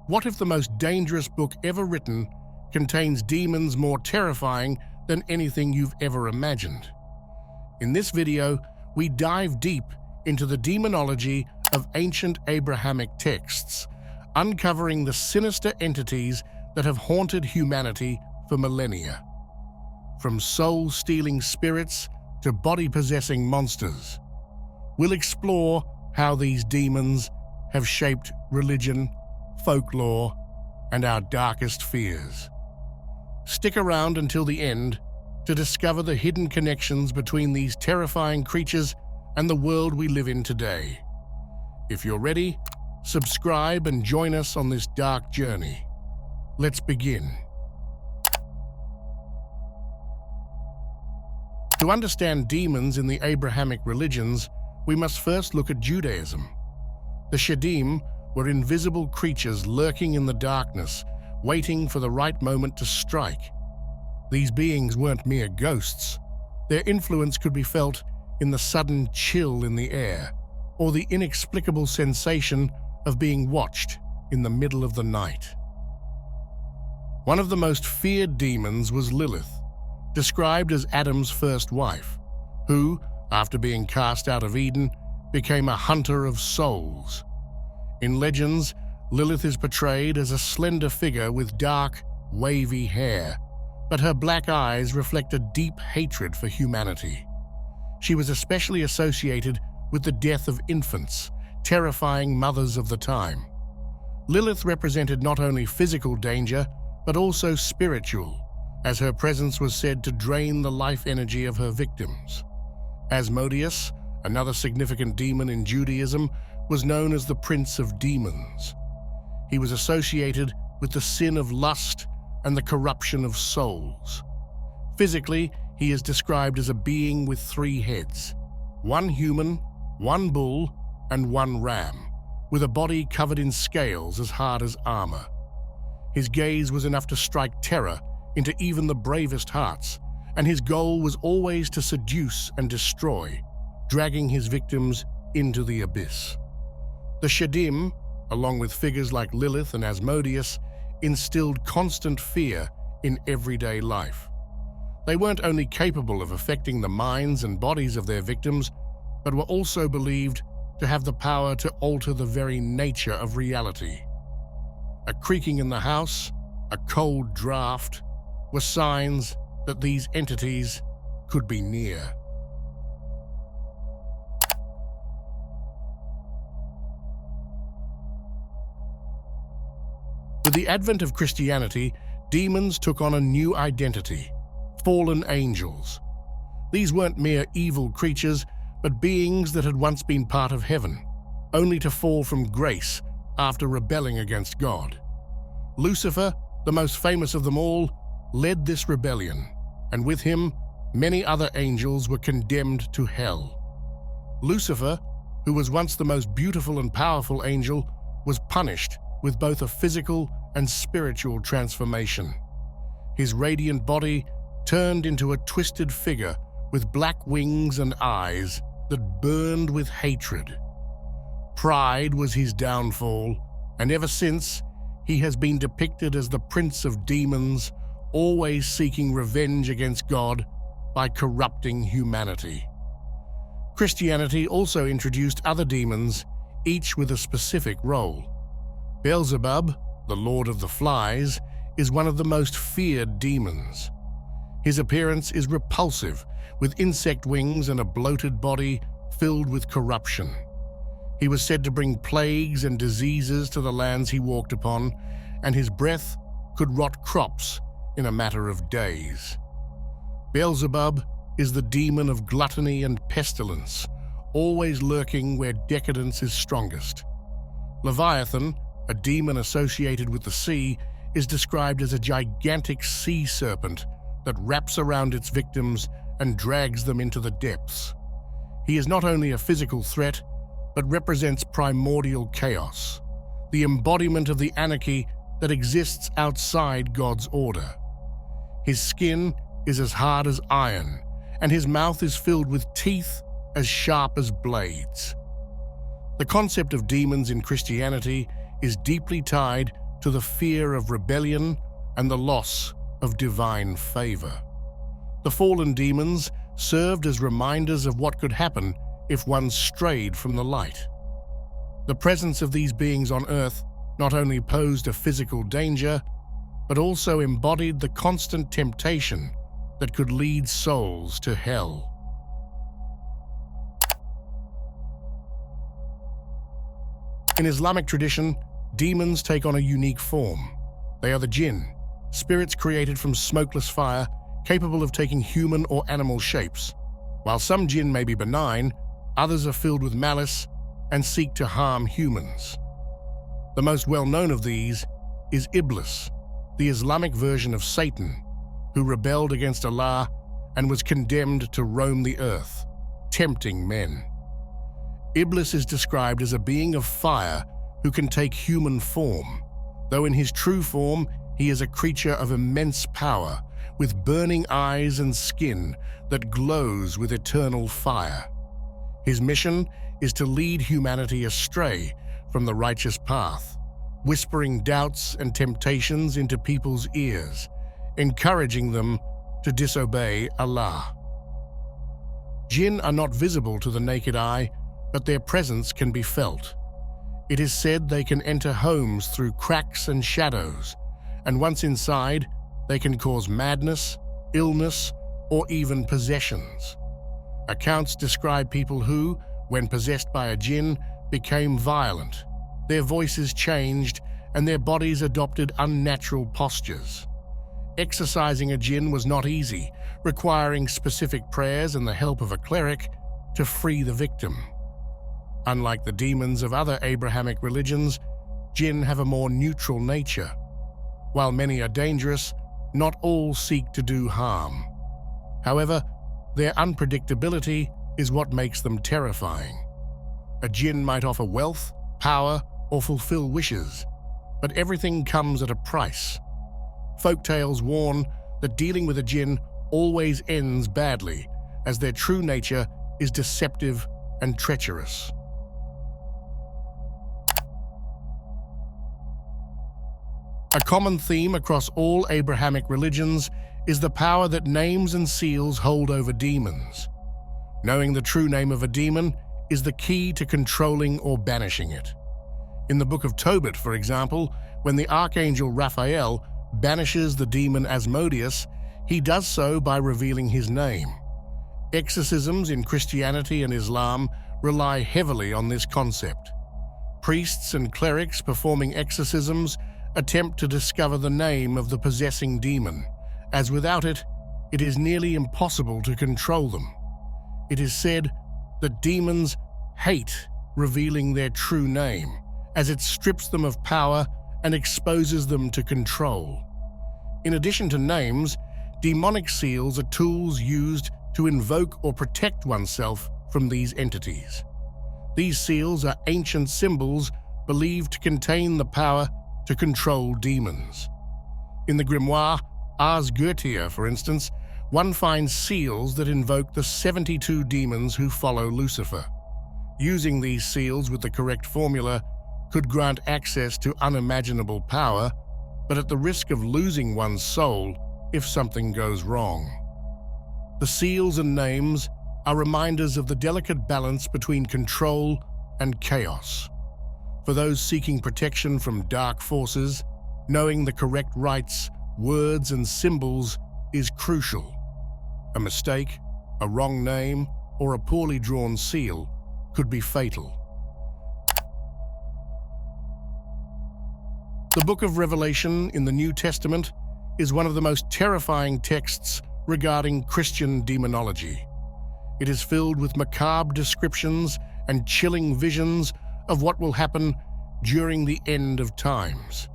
What if the most dangerous book ever written contains demons more terrifying than anything you've ever imagined? In this video, we dive deep into the demonology of ancient Abrahamic texts, uncovering the sinister entities that have haunted humanity for millennia. From soul-stealing spirits to body-possessing monsters, we'll explore how these demons have shaped religion, folklore, and our darkest fears. Stick around until the end to discover the hidden connections between these terrifying creatures and the world we live in today. If you're ready, subscribe and join us on this dark journey. Let's begin. To understand demons in the Abrahamic religions, we must first look at Judaism. The Shedim were invisible creatures lurking in the darkness, waiting for the right moment to strike. These beings weren't mere ghosts. Their influence could be felt in the sudden chill in the air, or the inexplicable sensation of being watched in the middle of the night. One of the most feared demons was Lilith, described as Adam's first wife, who, after being cast out of Eden, became a hunter of souls. In legends, Lilith is portrayed as a slender figure with dark, wavy hair, but her black eyes reflect a deep hatred for humanity. She was especially associated with the death of infants, terrifying mothers of the time. Lilith represented not only physical danger, but also spiritual, as her presence was said to drain the life energy of her victims. Asmodeus, another significant demon in Judaism, was known as the Prince of Demons. He was associated with the sin of lust and the corruption of souls. Physically, he is described as a being with 3 heads, 1 human, 1 bull, and 1 ram, with a body covered in scales as hard as armor. His gaze was enough to strike terror into even the bravest hearts, and his goal was always to seduce and destroy, dragging his victims into the abyss. The Shedim, along with figures like Lilith and Asmodeus, instilled constant fear in everyday life. They weren't only capable of affecting the minds and bodies of their victims, but were also believed to have the power to alter the very nature of reality. A creaking in the house, a cold draft, were signs that these entities could be near. With the advent of Christianity, demons took on a new identity: fallen angels. These weren't mere evil creatures, but beings that had once been part of heaven, only to fall from grace after rebelling against God. Lucifer, the most famous of them all, led this rebellion, and with him, many other angels were condemned to hell. Lucifer, who was once the most beautiful and powerful angel, was punished with both a physical and spiritual transformation. His radiant body turned into a twisted figure with black wings and eyes that burned with hatred. Pride was his downfall, and ever since, he has been depicted as the Prince of Demons, always seeking revenge against God by corrupting humanity. Christianity also introduced other demons, each with a specific role. Beelzebub, the Lord of the Flies, is one of the most feared demons. His appearance is repulsive, with insect wings and a bloated body filled with corruption. He was said to bring plagues and diseases to the lands he walked upon, and his breath could rot crops in a matter of days. Beelzebub is the demon of gluttony and pestilence, always lurking where decadence is strongest. Leviathan, a demon associated with the sea, is described as a gigantic sea serpent that wraps around its victims and drags them into the depths. He is not only a physical threat, but represents primordial chaos, the embodiment of the anarchy that exists outside God's order. His skin is as hard as iron, and his mouth is filled with teeth as sharp as blades. The concept of demons in Christianity is deeply tied to the fear of rebellion and the loss of divine favor. The fallen demons served as reminders of what could happen if one strayed from the light. The presence of these beings on earth not only posed a physical danger, but also embodied the constant temptation that could lead souls to hell. In Islamic tradition, demons take on a unique form. They are the Djin, spirits created from smokeless fire, capable of taking human or animal shapes. While some Djin may be benign, others are filled with malice and seek to harm humans. The most well-known of these is Iblis, the Islamic version of Satan, who rebelled against Allah and was condemned to roam the earth, tempting men. Iblis is described as a being of fire who can take human form, though in his true form he is a creature of immense power, with burning eyes and skin that glows with eternal fire. His mission is to lead humanity astray from the righteous path, whispering doubts and temptations into people's ears, encouraging them to disobey Allah. Jinn are not visible to the naked eye, but their presence can be felt. It is said they can enter homes through cracks and shadows, and once inside, they can cause madness, illness, or even possessions. Accounts describe people who, when possessed by a jinn, became violent. Their voices changed and their bodies adopted unnatural postures. Exorcising a jinn was not easy, requiring specific prayers and the help of a cleric to free the victim. Unlike the demons of other Abrahamic religions, jinn have a more neutral nature. While many are dangerous, not all seek to do harm. However, their unpredictability is what makes them terrifying. A jinn might offer wealth, power, or fulfill wishes, but everything comes at a price. Folktales warn that dealing with a jinn always ends badly, as their true nature is deceptive and treacherous. A common theme across all Abrahamic religions is the power that names and seals hold over demons. Knowing the true name of a demon is the key to controlling or banishing it. In the Book of Tobit, for example, when the Archangel Raphael banishes the demon Asmodeus, he does so by revealing his name. Exorcisms in Christianity and Islam rely heavily on this concept. Priests and clerics performing exorcisms attempt to discover the name of the possessing demon, as without it, it is nearly impossible to control them. It is said that demons hate revealing their true name, as it strips them of power and exposes them to control. In addition to names, demonic seals are tools used to invoke or protect oneself from these entities. These seals are ancient symbols believed to contain the power to control demons. In the grimoire Ars Goetia, for instance, one finds seals that invoke the 72 demons who follow Lucifer. Using these seals with the correct formula could grant access to unimaginable power, but at the risk of losing one's soul if something goes wrong. The seals and names are reminders of the delicate balance between control and chaos. For those seeking protection from dark forces, knowing the correct rites, words, and symbols is crucial. A mistake, a wrong name, or a poorly drawn seal could be fatal. The Book of Revelation in the New Testament is one of the most terrifying texts regarding Christian demonology. It is filled with macabre descriptions and chilling visions of what will happen during the end of times.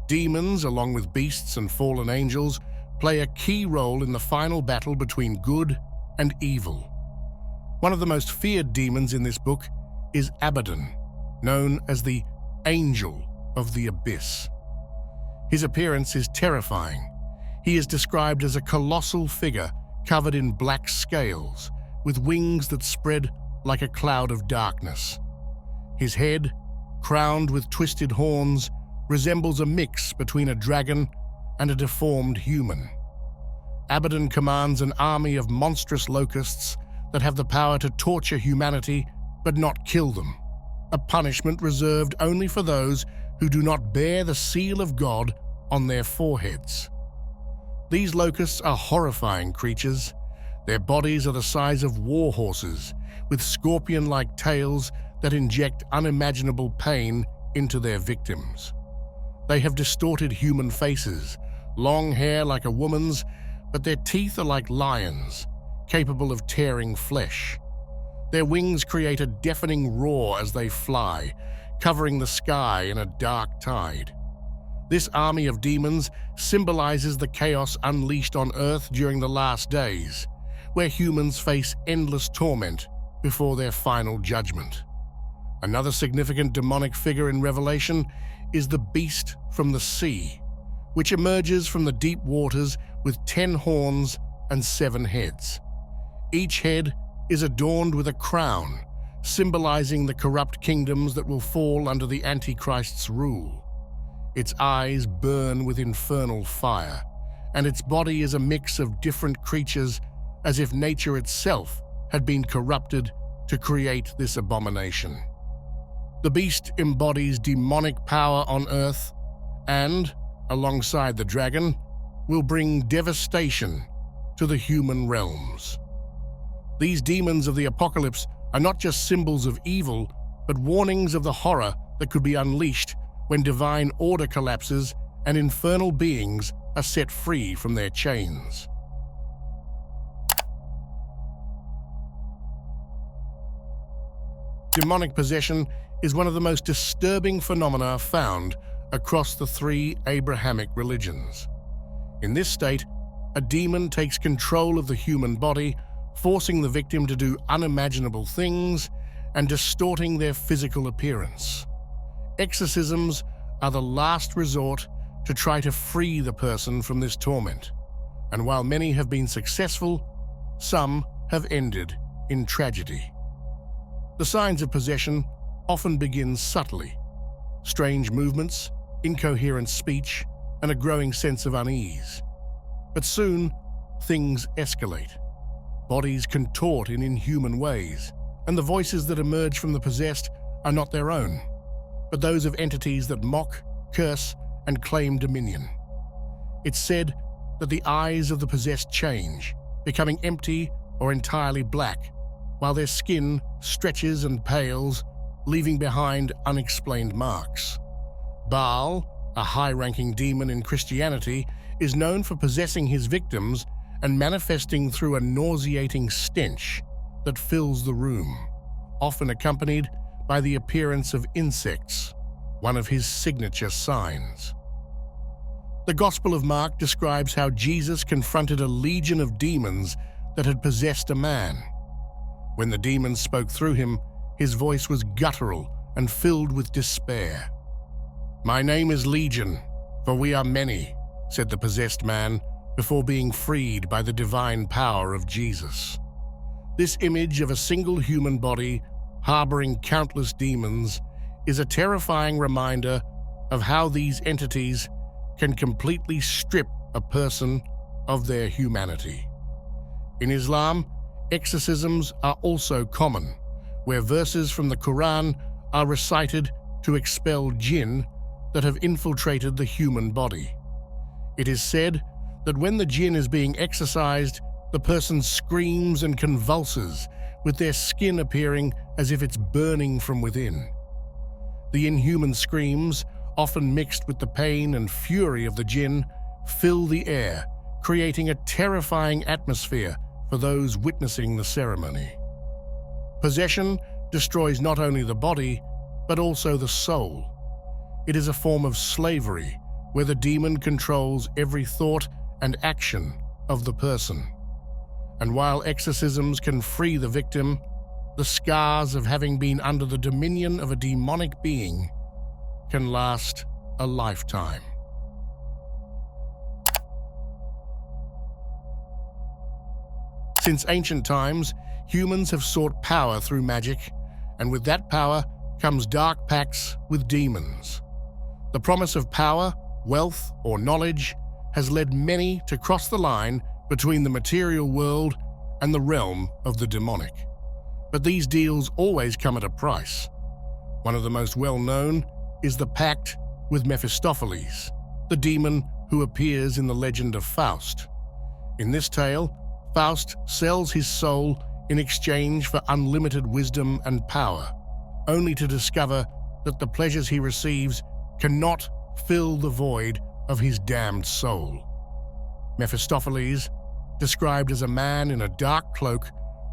Demons, along with beasts and fallen angels, play a key role in the final battle between good and evil. One of the most feared demons in this book is Abaddon, known as the Angel of the Abyss. His appearance is terrifying. He is described as a colossal figure covered in black scales, with wings that spread like a cloud of darkness. His head, crowned with twisted horns, resembles a mix between a dragon and a deformed human. Abaddon commands an army of monstrous locusts that have the power to torture humanity but not kill them, a punishment reserved only for those who do not bear the seal of God on their foreheads. These locusts are horrifying creatures. Their bodies are the size of war horses, with scorpion-like tails that inject unimaginable pain into their victims. They have distorted human faces, long hair like a woman's, but their teeth are like lions, capable of tearing flesh. Their wings create a deafening roar as they fly, covering the sky in a dark tide. This army of demons symbolizes the chaos unleashed on Earth during the last days, where humans face endless torment before their final judgment. Another significant demonic figure in Revelation is the beast from the sea, which emerges from the deep waters with 10 horns and 7 heads. Each head is adorned with a crown, symbolizing the corrupt kingdoms that will fall under the Antichrist's rule. Its eyes burn with infernal fire, and its body is a mix of different creatures, as if nature itself had been corrupted to create this abomination. The beast embodies demonic power on Earth and, alongside the dragon, will bring devastation to the human realms. These demons of the apocalypse are not just symbols of evil, but warnings of the horror that could be unleashed when divine order collapses and infernal beings are set free from their chains. Demonic possession is one of the most disturbing phenomena found across the 3 Abrahamic religions. In this state, a demon takes control of the human body, forcing the victim to do unimaginable things and distorting their physical appearance. Exorcisms are the last resort to try to free the person from this torment, and while many have been successful, some have ended in tragedy. The signs of possession often begin subtly: strange movements, incoherent speech, and a growing sense of unease. But soon, things escalate. Bodies contort in inhuman ways, and the voices that emerge from the possessed are not their own, but those of entities that mock, curse, and claim dominion. It's said that the eyes of the possessed change, becoming empty or entirely black, while their skin stretches and pales, leaving behind unexplained marks. Baal, a high-ranking demon in Christianity, is known for possessing his victims and manifesting through a nauseating stench that fills the room, often accompanied by the appearance of insects, one of his signature signs. The Gospel of Mark describes how Jesus confronted a legion of demons that had possessed a man. When the demons spoke through him, his voice was guttural and filled with despair. "My name is Legion, for we are many," said the possessed man, before being freed by the divine power of Jesus. This image of a single human body harboring countless demons is a terrifying reminder of how these entities can completely strip a person of their humanity. In Islam, exorcisms are also common, where verses from the Quran are recited to expel jinn that have infiltrated the human body. It is said that when the jinn is being exorcised, the person screams and convulses, with their skin appearing as if it's burning from within. The inhuman screams, often mixed with the pain and fury of the jinn, fill the air, creating a terrifying atmosphere for those witnessing the ceremony. Possession destroys not only the body, but also the soul. It is a form of slavery, where the demon controls every thought and action of the person. And while exorcisms can free the victim, the scars of having been under the dominion of a demonic being can last a lifetime. Since ancient times, humans have sought power through magic, and with that power comes dark pacts with demons. The promise of power, wealth, or knowledge has led many to cross the line between the material world and the realm of the demonic. But these deals always come at a price. One of the most well-known is the pact with Mephistopheles, the demon who appears in the legend of Faust. In this tale, Faust sells his soul in exchange for unlimited wisdom and power, only to discover that the pleasures he receives cannot fill the void of his damned soul. Mephistopheles, described as a man in a dark cloak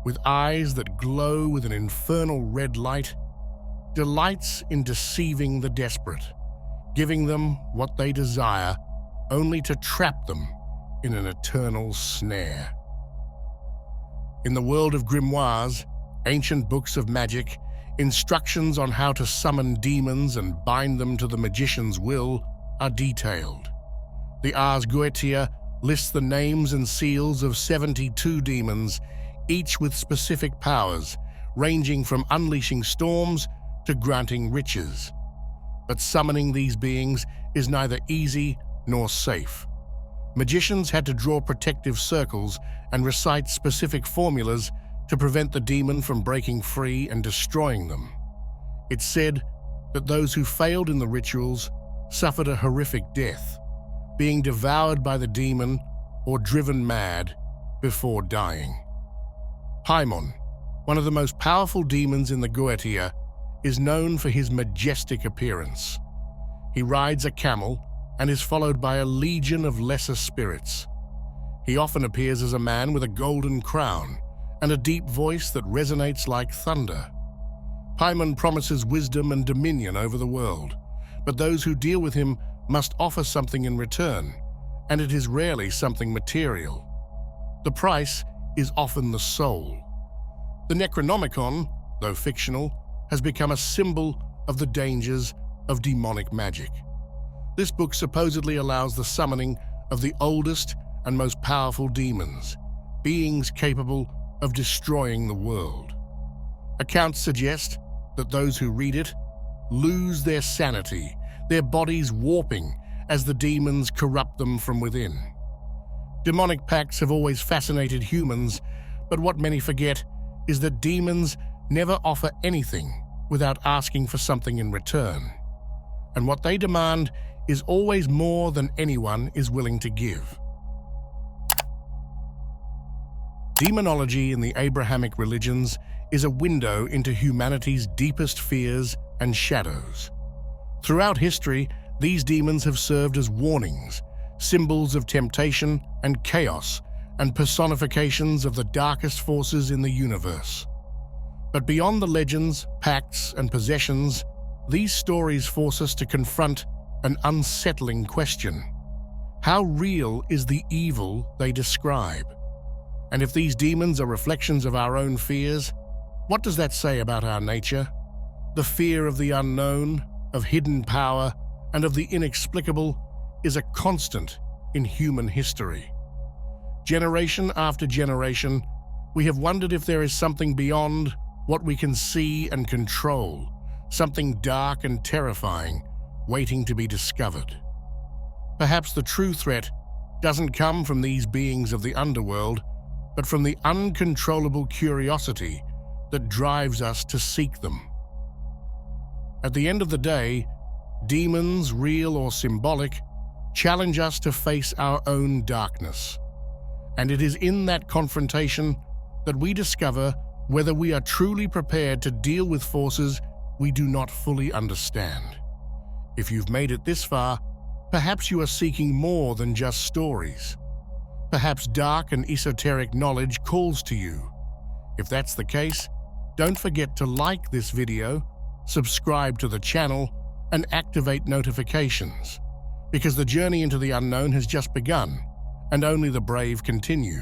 with eyes that glow with an infernal red light, delights in deceiving the desperate, giving them what they desire only to trap them in an eternal snare. In the world of grimoires, ancient books of magic, instructions on how to summon demons and bind them to the magician's will are detailed. The Ars Goetia lists the names and seals of 72 demons, each with specific powers, ranging from unleashing storms to granting riches. But summoning these beings is neither easy nor safe. Magicians had to draw protective circles and recite specific formulas to prevent the demon from breaking free and destroying them. It's said that those who failed in the rituals suffered a horrific death, being devoured by the demon or driven mad before dying. Paimon, one of the most powerful demons in the Goetia, is known for his majestic appearance. He rides a camel and is followed by a legion of lesser spirits. He often appears as a man with a golden crown and a deep voice that resonates like thunder. Paimon promises wisdom and dominion over the world, but those who deal with him must offer something in return, and it is rarely something material. The price is often the soul. The Necronomicon, though fictional, has become a symbol of the dangers of demonic magic. This book supposedly allows the summoning of the oldest and most powerful demons, beings capable of destroying the world. Accounts suggest that those who read it lose their sanity, their bodies warping as the demons corrupt them from within. Demonic pacts have always fascinated humans, but what many forget is that demons never offer anything without asking for something in return. And what they demand is always more than anyone is willing to give. Demonology in the Abrahamic religions is a window into humanity's deepest fears and shadows. Throughout history, these demons have served as warnings, symbols of temptation and chaos, and personifications of the darkest forces in the universe. But beyond the legends, pacts, and possessions, these stories force us to confront an unsettling question. How real is the evil they describe? And if these demons are reflections of our own fears, what does that say about our nature? The fear of the unknown, of hidden power, and of the inexplicable is a constant in human history. Generation after generation, we have wondered if there is something beyond what we can see and control, something dark and terrifying, waiting to be discovered. Perhaps the true threat doesn't come from these beings of the underworld, but from the uncontrollable curiosity that drives us to seek them. At the end of the day, demons, real or symbolic, challenge us to face our own darkness. And it is in that confrontation that we discover whether we are truly prepared to deal with forces we do not fully understand. If you've made it this far, perhaps you are seeking more than just stories. Perhaps dark and esoteric knowledge calls to you. If that's the case, don't forget to like this video, subscribe to the channel, and activate notifications, because the journey into the unknown has just begun, and only the brave continue.